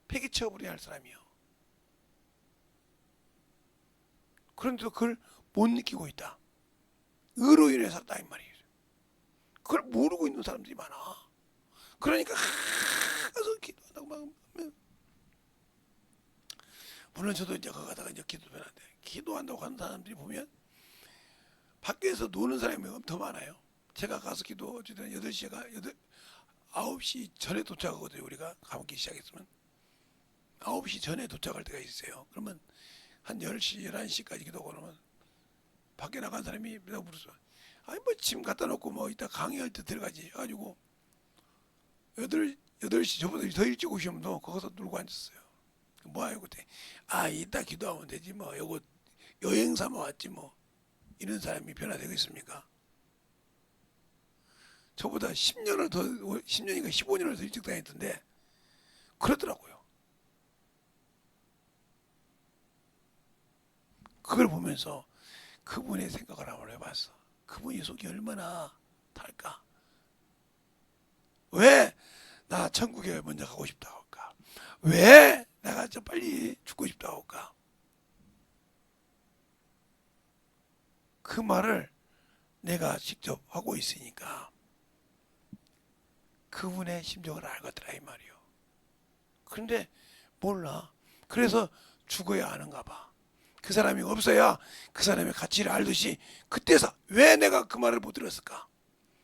폐기쳐버려야 할 사람이요. 그런데도 그걸 못 느끼고 있다. 의로 인해 살았다 이 말이에요. 그걸 모르고 있는 사람들이 많아. 그러니까 가서 기도한다고 막 하면 물론 저도 이제 거기 가다가 이제 기도도 하는데 기도한다고 하는 사람들이 보면 밖에서 노는 사람이 더 많아요. 제가 가서 기도 어쨌든 9시 전에 도착하거든요. 우리가 가보기 시작했으면 9시 전에 도착할 때가 있어요. 그러면 한 10시, 11시까지 기도하고 그러면 밖에 나간 사람이 내가 물었어. 아니 뭐 짐 갖다 놓고 뭐 이따 강의할 때 들어가지. 해가지고 8시 저보다 더 일찍 오시면 너 거기서 놀고 앉았어요. 뭐하요 그때. 아 이따 기도하면 되지 뭐. 요거 여행 삼아 왔지 뭐. 이런 사람이 변화되겠습니까? 저보다 10년인가 15년을 더 일찍 다녔던데 그러더라고요. 그걸 보면서 그분의 생각을 한번 해봤어. 그분이 속이 얼마나 탈까? 왜 나 천국에 먼저 가고 싶다고 할까? 왜 내가 저 빨리 죽고 싶다고 할까? 그 말을 내가 직접 하고 있으니까 그분의 심정을 알겠더라 이 말이요. 그런데 몰라. 그래서 죽어야 아는가 봐. 그 사람이 없어야 그 사람의 가치를 알듯이 그때서 왜 내가 그 말을 못 들었을까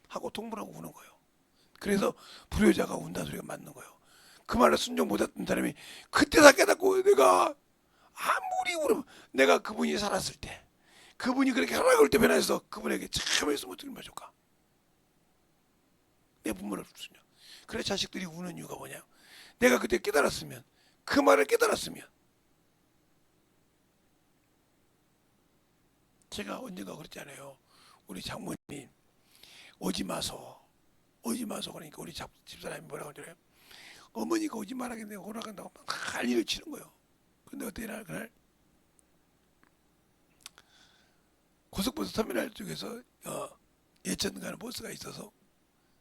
하고 동물하고 우는 거예요. 그래서 불효자가 운다는 소리가 맞는 거예요. 그 말을 순종 못했던 사람이 그때서 깨닫고 내가 아무리 울으면 내가 그분이 살았을 때 그분이 그렇게 하락을 때 변해서 그분에게 참했으면 어떻게 말줄까? 내 부모를 순종. 그래 자식들이 우는 이유가 뭐냐? 내가 그때 깨달았으면 그 말을 깨달았으면 제가 언젠가 그랬잖아요. 우리 장모님 오지 마소. 오지 마소 그러니까 우리 집사람이 뭐라고 그러더래요. 어머니가 오지 말라겠네 오라간다고 막 난리를 치는 거예요. 근데 어떻게 그날 고속버스 터미널 쪽에서 예천 가는 버스가 있어서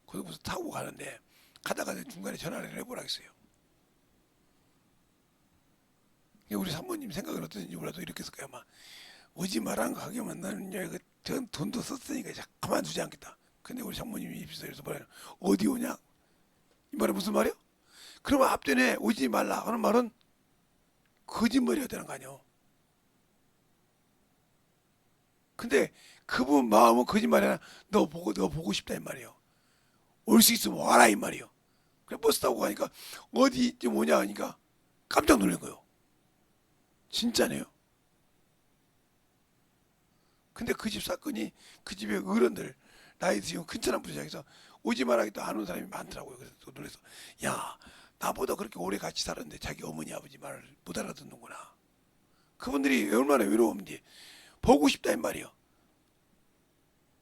고속버스 타고 가는데 가다가 중간에 전화를 해보라 했어요. 우리 사모님 생각은 어떤지 몰라도 이렇게 했을 거야 아마. 오지 말라는 거 하기만 나는 이제 돈도 썼으니까 이제 가만두지 않겠다. 근데 우리 장모님이 입술에서 뭐라 어디 오냐? 이 말은 무슨 말이야? 그러면 앞전에 오지 말라 하는 말은 거짓말이어야 되는 거 아니야. 근데 그분 마음은 거짓말이야. 너 보고 싶다 이 말이에요. 올 수 있으면 와라 이 말이에요. 그래 버스 타고 가니까 어디쯤 오냐 하니까 깜짝 놀란 거예요. 진짜네요. 근데 그 집 사건이 그 집의 어른들 나이 드시고 큰천한 부장에서 오지 말라기도 안 오는 사람이 많더라고요. 그래서 또 놀라서 야 나보다 그렇게 오래 같이 살았는데 자기 어머니 아버지 말을 못 알아듣는구나. 그분들이 얼마나 외로운지 보고 싶다 이 말이에요.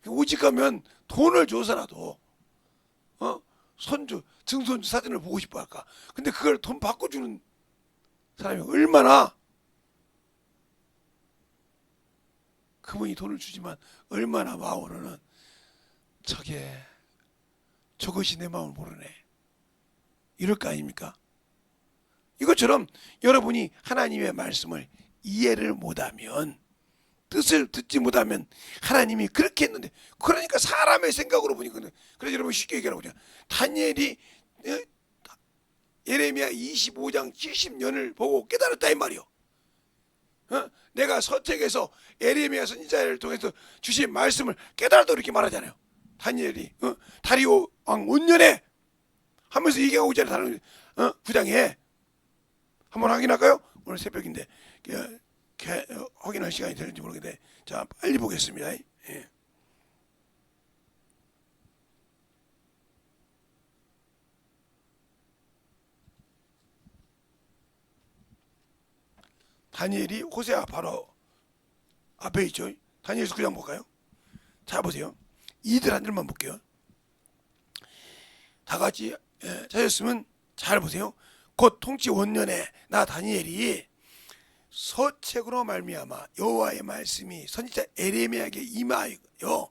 오직 가면 돈을 줘서라도 손주 증손주 사진을 보고 싶어 할까. 근데 그걸 돈 받고 주는 사람이 얼마나 그분이 돈을 주지만 얼마나 마음으로는 저것이 내 마음을 모르네 이럴 거 아닙니까? 이것처럼 여러분이 하나님의 말씀을 이해를 못하면 뜻을 듣지 못하면 하나님이 그렇게 했는데 그러니까 사람의 생각으로 보니까 그래서 여러분 쉽게 얘기하라고 그냥 다니엘이 예레미야 25장 70년을 보고 깨달았다 이 말이요. 내가 서책에서 예레미야 선지자를 통해서 주신 말씀을 깨달았다 이렇게 말하잖아요. 다니엘이 다리오 왕 5년에 하면서 얘기하고 있잖아요. 다른 9장에 한번 확인할까요? 오늘 새벽인데 확인할 시간이 되는지 모르겠는데 자 빨리 보겠습니다. 예. 다니엘이 호세아 바로 앞에 있죠. 다니엘서 9장 볼까요? 자 보세요. 이들 한 줄만 볼게요. 다 같이 찾았으면 잘 보세요. 곧 통치 원년에 나 다니엘이 서책으로 말미암아 여호와의 말씀이 선지자 에레미야에게 임하여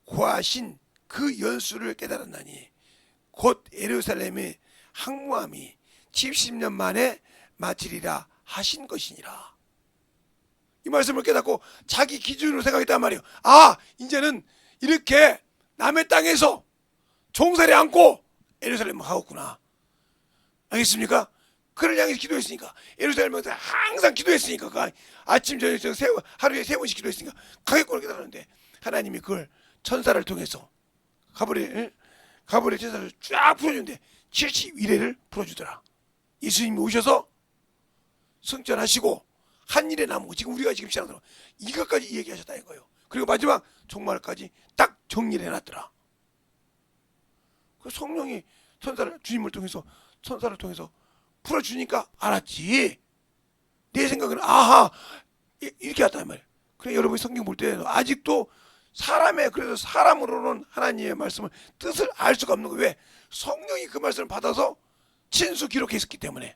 고하신 그 연수를 깨달았나니 곧 예루살렘의 항무함이 70년 만에 마치리라 하신 것이니라. 이 말씀을 깨닫고 자기 기준으로 생각했단 말이에요. 아 이제는 이렇게 남의 땅에서 종살이 않고 예루살렘을 가겠구나. 알겠습니까? 그를 향해서 기도했으니까 예루살렘에서 항상 기도했으니까 아침 저녁 하루에 3번씩 기도했으니까 가겠구나 깨달았는데 하나님이 그걸 천사를 통해서 가브리엘 천사를 쫙 풀어주는데 71회를 풀어주더라. 예수님이 오셔서 승천하시고 한 일에 남고 지금 우리가 지금 시작하는 이것까지 얘기하셨다는 거예요. 그리고 마지막 종말까지 딱 정리를 해놨더라. 그 성령이 주님을 통해서 천사를 통해서 풀어주니까 알았지. 내 생각은 아하 이렇게 했단 말이에요. 그래 여러분이 성경 볼 때 아직도 그래서 사람으로는 하나님의 말씀을 뜻을 알 수가 없는 거예요. 왜? 성령이 그 말씀을 받아서 친수 기록했기 때문에.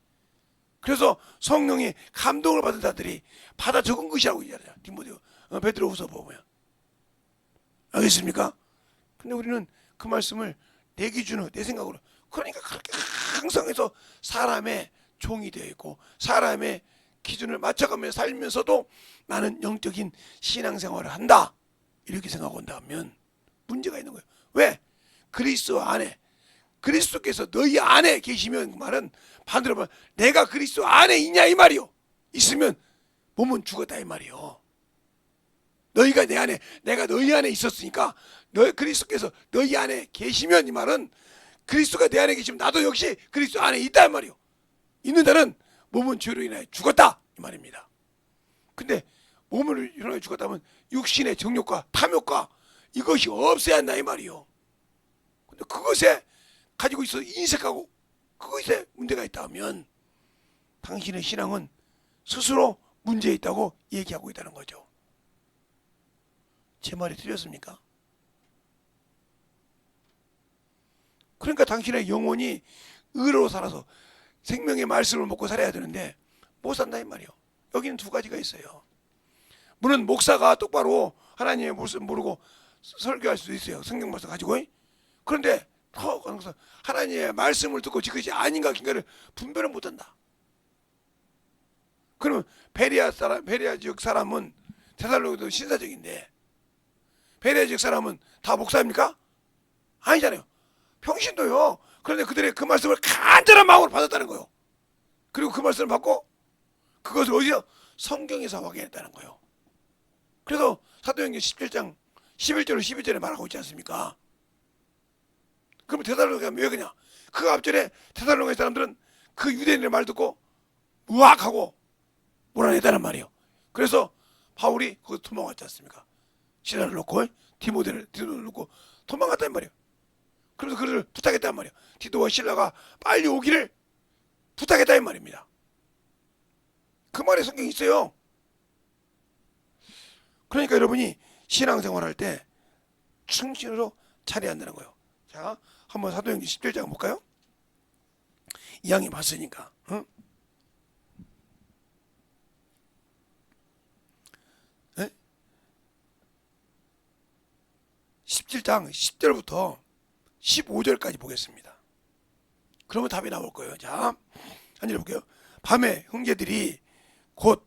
그래서 성령이 감동을 받은 자들이 받아 적은 것이라고 얘기하잖아요. 디모데요 베드로후서 보면. 알겠습니까? 근데 우리는 그 말씀을 내 기준으로 내 생각으로 그러니까 그렇게 항상 해서 사람의 종이 되어 있고 사람의 기준을 맞춰가며 살면서도 나는 영적인 신앙생활을 한다 이렇게 생각하고 온다면 문제가 있는 거예요. 왜? 그리스도 안에 그리스도께서 너희 안에 계시면 그 말은 반대로 말하면 내가 그리스도 안에 있냐 이 말이요. 있으면 몸은 죽었다 이 말이요. 너희가 내 안에 내가 너희 안에 있었으니까 그리스도께서 너희 안에 계시면 이 말은 그리스도가 내 안에 계시면 나도 역시 그리스도 안에 있다 이 말이요. 있는 자는 몸은 죄로 인하여 죽었다 이 말입니다. 근데 몸을 인하여 죽었다면 육신의 정욕과 탐욕과 이것이 없어야 한다 이 말이요. 근데 그것에 가지고 있어 인색하고 그것에 문제가 있다면 당신의 신앙은 스스로 문제 있다고 얘기하고 있다는 거죠. 제 말이 틀렸습니까? 그러니까 당신의 영혼이 의로 살아서 생명의 말씀을 먹고 살아야 되는데 못 산다 이 말이에요. 여기는 두 가지가 있어요. 물론 목사가 똑바로 하나님의 모습 모르고 설교할 수도 있어요. 성경 말씀 가지고. 그런데 하나님의 말씀을 듣고 그것이 아닌가 아닌가를 분별을 못한다. 그러면 베레아 지역 사람은 데살로니가도 신사적인데 베레아 지역 사람은 다 목사입니까? 아니잖아요. 평신도요. 그런데 그들의 그 말씀을 간절한 마음으로 받았다는 거예요. 그리고 그 말씀을 받고 그것을 어디서? 성경에서 확인했다는 거예요. 그래서 사도행전 17장 11절로 12절에 말하고 있지 않습니까? 그러면 데살로니가가 왜 그냐? 그 앞전에 데살로니가 사람들은 그 유대인의 말 듣고 우악하고 몰아내다는 말이에요. 그래서 바울이 거기 도망갔지 않습니까? 신라를 놓고 디모데를 놓고 도망갔단 말이에요. 그래서 그를 부탁했단 말이에요. 디도와 신라가 빨리 오기를 부탁했다는 말입니다. 그 말에 성경이 있어요. 그러니까 여러분이 신앙생활할 때 충신으로 차려야 한다는 거예요. 자, 한번 사도행전 17장 볼까요? 이왕이 봤으니까. 응? 네? 17장 10절부터 15절까지 보겠습니다. 그러면 답이 나올 거예요. 자, 한 절 볼게요. 밤에 형제들이 곧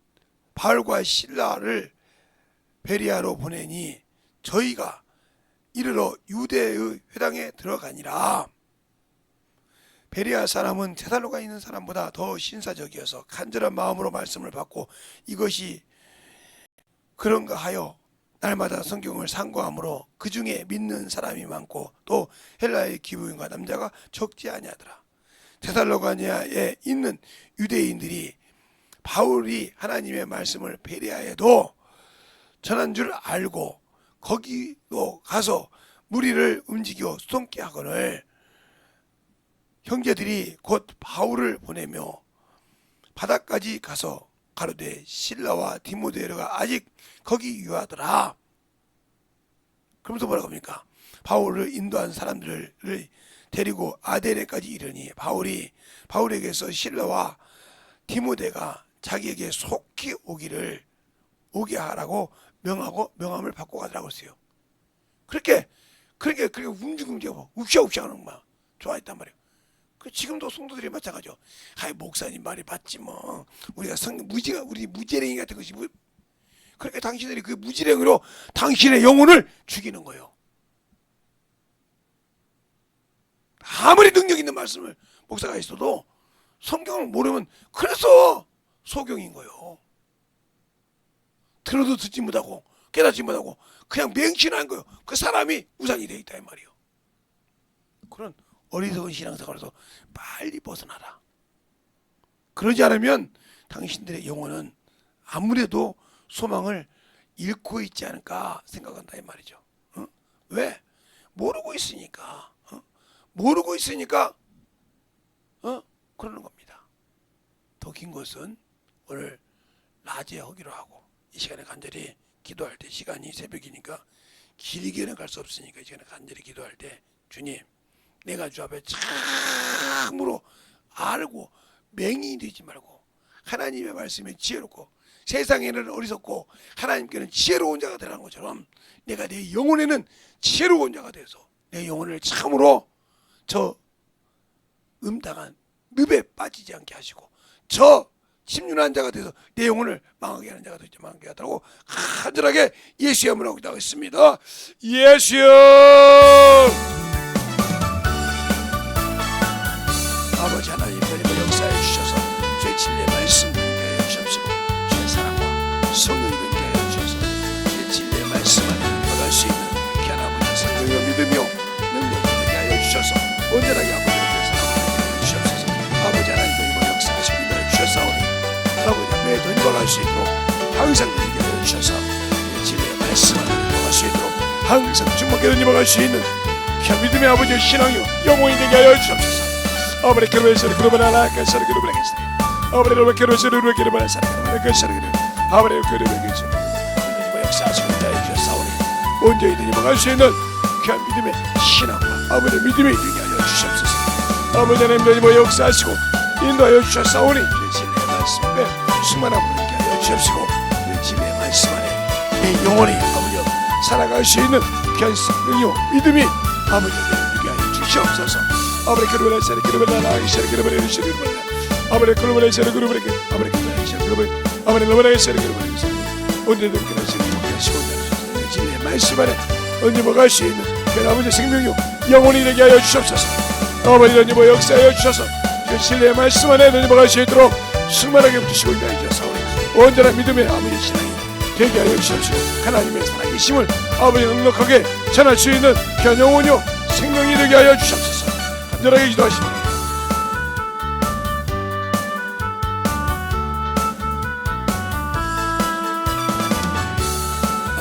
바울과 실라를 베리아로 보내니 저희가 이르러 유대의 회당에 들어가니라. 베리아 사람은 데살로가 있는 사람보다 더 신사적이어서 간절한 마음으로 말씀을 받고 이것이 그런가 하여 날마다 성경을 상고하므로 그 중에 믿는 사람이 많고 또 헬라의 기부인과 남자가 적지 아니하더라. 데살로가니아에 있는 유대인들이 바울이 하나님의 말씀을 베레아에도 전한 줄 알고 거기로 가서 무리를 움직여 쏟게 하거늘 형제들이 곧 바울을 보내며 바다까지 가서 가로되 실라와 디모데가 아직 거기 유하더라. 그러면서 뭐라고 합니까? 바울을 인도한 사람들을 데리고 아데네까지 이르니 바울에게서 실라와 디모데가 자기에게 속히 오게 하라고 명하고 명함을 받고 가더라고 했어요. 그렇게 움직임하고 우시하는 거야. 좋아했단 말이에요. 지금도 성도들이 마찬가지죠. 아이 목사님 말이 맞지 뭐. 우리가 우리 무지랭이 같은 것이 그렇게 당신들이 그 무지랭이로 당신의 영혼을 죽이는 거예요. 아무리 능력 있는 말씀을 목사가 있어도 성경을 모르면 그래서 소경인 거예요. 들어도 듣지 못하고 깨닫지 못하고 그냥 맹신한 거예요. 그 사람이 우상이 되어 있다 이 말이에요. 그런 어리석은 신앙생활에서 빨리 벗어나라. 그러지 않으면 당신들의 영혼은 아무래도 소망을 잃고 있지 않을까 생각한다 이 말이죠. 왜? 모르고 있으니까. 모르고 있으니까 그러는 겁니다. 더 긴 것은 오늘 낮에 하기로 하고 이 시간에 간절히 기도할 때 시간이 새벽이니까 길게는 갈 수 없으니까 이 시간에 간절히 기도할 때 주님 내가 주 앞에 참으로 알고 맹인이 되지 말고 하나님의 말씀에 지혜롭고 세상에는 어리석고 하나님께는 지혜로운 자가 되라는 것처럼 내가 내 영혼에는 지혜로운 자가 돼서 내 영혼을 참으로 저 음당한 늪에 빠지지 않게 하시고 저 침륜한 자가 돼서 내 영혼을 망하게 하는 자가 되지 망하게 하더라고 간절하게 예수의 이름으로 기도하겠습니다. 예수여 아버지 하나님 별님을 역사해 주셔서 주의 진리의 말씀 듣게 해주시옵시고 주의 사랑과 성령이 듣게 해주셔서 주의 진리의 말씀 안에 들어갈 수 있는 귀한 아버지 성령을 믿으며 능력을 듣게 하여 주셔서 온전하게 아버지를 사랑하게 해주시옵소서. 아버지 하나님 별님을 역사하시고 인도해 주셨사오니 아버지 매 던져갈 수 있도록 항상 듣게 하여 주셔서 주의 진리의 말씀 안에 들어갈 수 있도록 항상 주먹에 던져갈 수 있는 귀한 믿음의 아버지의 신앙이 영원히 되게 하여 주옵소서. Abre que lo ser grupo la que ser grupo que esté. Abre lo que lo ser grupo que lo ser que ser grupo. Abre que lo que ser. 뭐 역사하시는 자의 주사오니 온전히 막을 수 있는 귀한 믿음의 신앙과 아버지의 믿음이 되게 하여 주시옵소서. 아버지 하나님 뭐 역사하시고 인도하여 주셨사오니 주의 진리의 말씀에 충만함을 되게 하여 주시옵시고 주의 진리의 말씀 안에 내 영혼이 아버지여 살아갈 수 있는 귀한 능력 믿음이 아버지에게 되게 하여 주시옵소서. Abre que lo ser que lo la que ser que lo 아버지 그룹을 해서 그룹을 아버지 그룹을 아버지 로마에서 그룹을 해서 오늘도 그렇게 하시고 진리의 말씀 안에 언제 먹을 수 있는 그 아버지 생명요 영원히 되게 하여 주옵소서. 아버지 언제 뭐 역사하여 주셔서 그 진리의 말씀 안에 언제 먹을 수 있도록 충만하게 붙이시고 인도해 주셔서 온전한 믿음의 아버지 신앙이 되게 하여 주옵시고 하나님의 살아계심을 아버지 넉넉하게 전할 수 있는 그 영혼요 생명이 되게 하여 주옵소서. 간절하게 기도하십니다.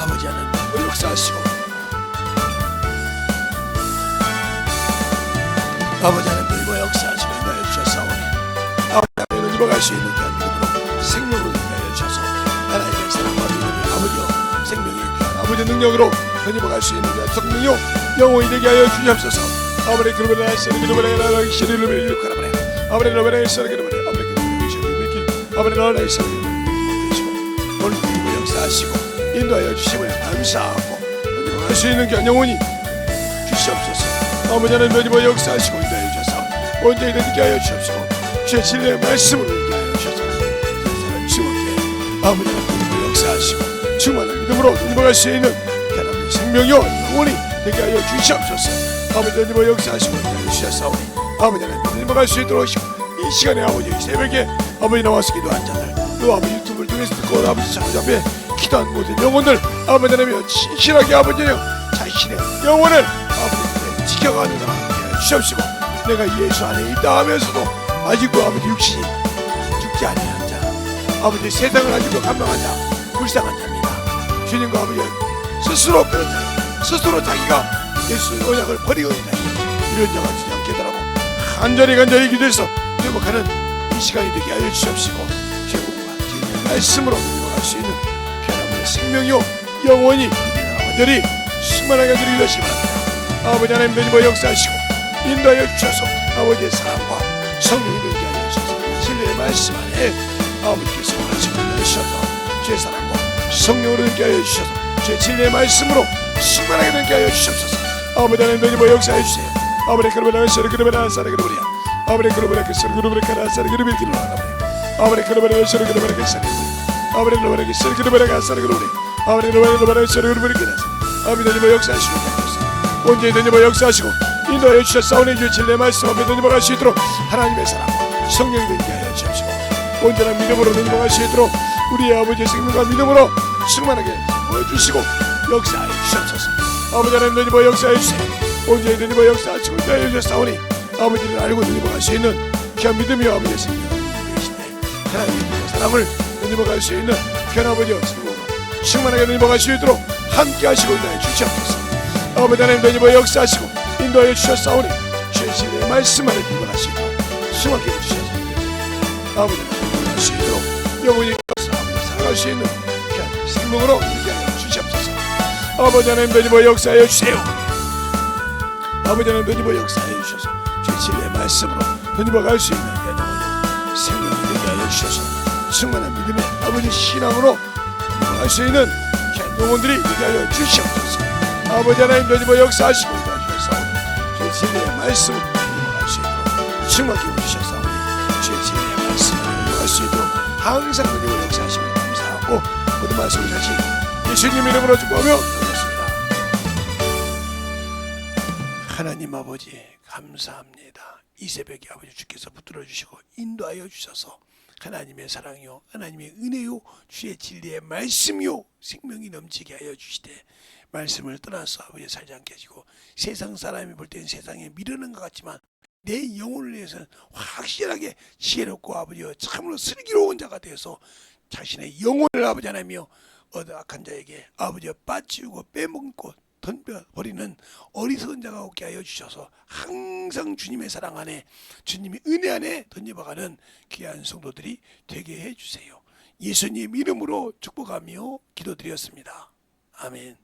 아버지 하나님 역사하시고 아버지 하나님 역사하시고 인도해 주셨사오니 아버지 하나님 넘어갈 수 있는 그 믿음으로 생명으로 인도해 주셔서 하나님의 사랑과 믿음이 아버지여 생명의 귀한 아버지 능력으로 넘어갈 수 있는 그 성령요 영원히 되게 하여 주옵소서. 아버지 그러면 하시는 그러면 하나님 시리를 일으켜라 그래 아버지 그러면 하시는 그러면 아버지 그러면 시리를 아버지 너를 하시는 그러면 오늘 역사하시고 인도하여 주심을 감사하고 넘어갈 수 있는 그 영원히 주시옵소서. 아버지 하나님 역사하시고 인도하여 주셔서 언제 이르게 하여 주옵시고 주의 진리의 말씀을 이루게 하여 주셔서 세상을 지원케 아버지 하나님 역사하시고 충만한 믿음으로 넘어갈 수 있는 하나님의 생명이요 영원히 되게 하여 주시옵소서. 아버지 하나님 역사하시고 인도하여 주셔서 아버지 하나님 넘어갈 수 있도록 하시고 이 시간에 아버지 새벽에 아버지 나와서 기도한 자들 또 아버지 유튜브를 통해서 듣고 아버지 창조 앞에 기도한 모든 영혼들 아버지 하나님 진실하게 아버지여 자신의 영혼을 아버지 지켜가는 사람 주옵시고 내가 예수 안에 있다 하면서도 아직도 아버지 육신이 죽지 아니한 자 아버지 세상을 아직도 감당한 자 불쌍한 자입니다. 주님과 아버지 스스로 그런 자 스스로 자기가 예수의 언약을 버리고 있는 이런 자가 주님 깨달아고 간절히 기도해서 회복하는 이 시간이 되게 하여 주옵시고 제국과 진리의 말씀으로 회복할 수 있는 하나님의 생명이요 영원히 우리들이 충만하게 누리게 되시기 바랍니다. 아버지 하나님 되니 역사하시고 인도하여 주셔서 아버지의 사랑과 성령이 되게 하여 주셔서 진리의 말씀 안에 아버지께서 원하시고 주셔서 주의 사랑과 성령으로 되게 하여 주셔서 주의 진리의 말씀으로 충만하게 되게 하여 주옵소서. 아버지 하나님 되니 역사해 주세요. 아버지 그러면 하시는 그러면 하사는 그러면 아버지 그러면 하시는 그러면 하사는 그러면 아버지 그러면 하시는 그러면 하사는 아버지 그러면 하시는 그러면 하사는 그러면 아버지 그러면 하시는 그러면 아버지 되니 역사하시고 언제 되니 역사하시고 인도하여 주셨사오니 주의 진리의 말씀 앞에 넘어갈 수 있도록 하나님의 사랑과 성령이 되게 하여 주옵시고 온전한 믿음으로 넘어갈 수 있도록 우리의 아버지의 생명과 믿음으로 충만하게 보여주시고 역사하여 주옵소서. 아버지 하나님 되니 역사해 주세요. 언제 되니 역사하시고 인도하여 주셨사오니 아버지를 알고 넘어갈 수 있는 귀한 믿음이요 아버지의 생명을 되시네 하나님의 사랑을 넘어갈 수 있는 귀한 아버지의 생명으로 충만하게 넘어갈 수 있도록 함께 하시고 인도하여 주시옵소서. 아버지 하나님 되니 역사하시고 인도하여 주셨사오니 주의 진리의 말씀 안에 들어갈 수 있도록 심하게 해주셔서 아버지 하나님 들어갈 수 있도록 영원히 아버지 살아갈 수 있는 귀한 생명으로 이루게 하여 주시옵소서. 아버지 하나님 되니 역사하여 주세요. 아버지 하나님 되니 역사하여 주셔서 주의 진리의 말씀으로 넘어갈 수 있는 귀한 생명을 되게 하여 주셔서 충만한 믿음의 아버지 신앙으로 넘어갈 수 있는 귀한 영혼들이 되게 하여 주시옵소서. 아버지 하나님 되니 역사하시고 인도하시옵소서. 주의 진리의 말씀을 넘어갈 수 있도록 충만하게 해주셨사오니 주의 진리의 말씀을 넘어갈 수 있도록 항상 되니 역사하심을 감사하고 모든 말씀을 다시 예수님 이름으로 축복하며 드렸습니다. 하나님 아버지 감사합니다. 이 새벽에 아버지 주께서 붙들어 주시고 인도하여 주셔서 하나님의 사랑이요 하나님의 은혜요 주의 진리의 말씀이요 생명이 넘치게 하여 주시되 말씀을 떠나서 아버지 살지 않게 하시고 세상 사람이 볼 때는 세상에 미루는 것 같지만 내 영혼을 위해서는 확실하게 지혜롭고 아버지여 참으로 슬기로운 자가 되어서 자신의 영혼을 아버지 하나님이여 악한 자에게 아버지여 빠치우고 빼먹고 던져버리는 어리석은 자가 없게 하여 주셔서 항상 주님의 사랑 안에 주님의 은혜 안에 던져박아는 귀한 성도들이 되게 해주세요. 예수님 이름으로 축복하며 기도드렸습니다. 아멘.